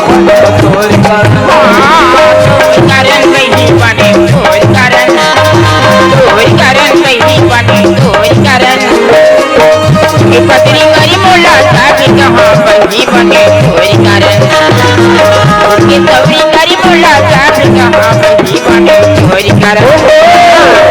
बने चोर कारण कहीं बने चोर कारण कहीं बने चोर कारण पत्नी गरी मोला साबी कहाँ बही बने चोर कारण सौरी गरी मोला साबी कहाँ बही बने चोर कारण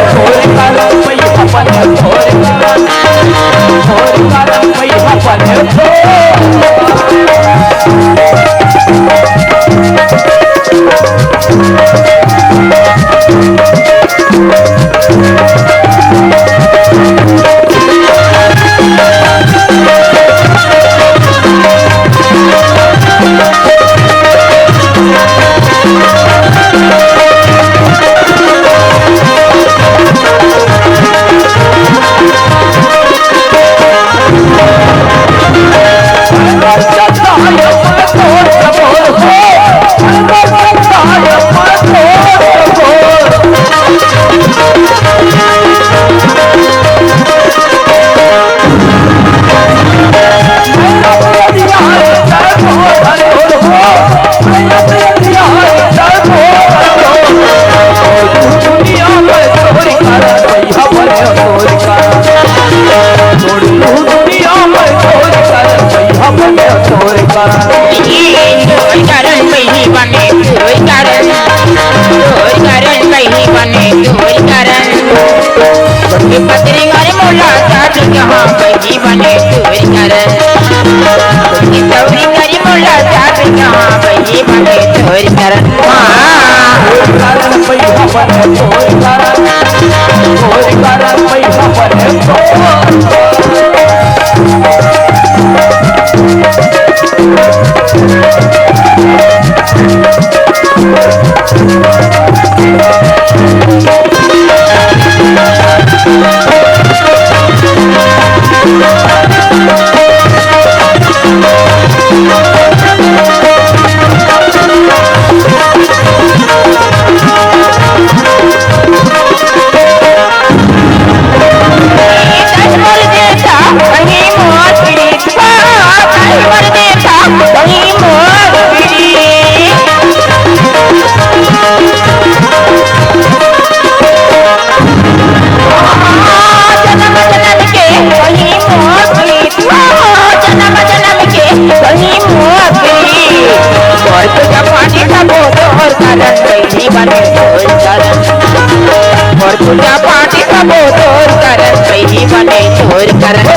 पैसा बने चोर कारण पैसा बने पत्नी गरी मोला साबी कहाँ बही बने चोर कारण सौरी गरी मोला साबी कहाँ बही बने चोर कारण पैसा बने चोर कारण पैसा बने पूजा पाठ सबो चोर कारण कहीं बने चोर कारण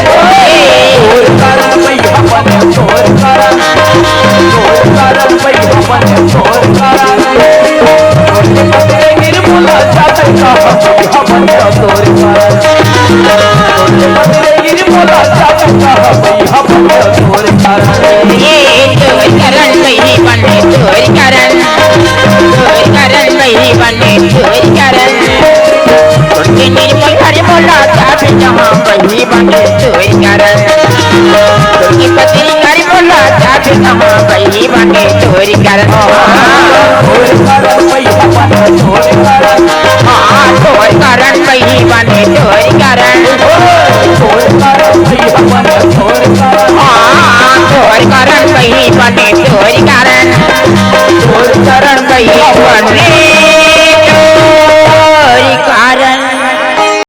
पैसा बने चोर कारण पैसा बने चोर कारण निर्मूला जाते कहाँ बने चोर कारण निर्मूला जाते कहाँ बने चोर कारण ये चोर कारण कहीं बने चोर कारण कहीं बने चोर कारण निर्मल हरि मोला साबी जहाँ बही बने चोर कारण पत्नी हरि मोला साबी जहाँ बही बने चोर कारण पैसा बने चोर कारण चोर कारण कहीं बने चोर कारण पैसा बने चोर कारण चोर कारण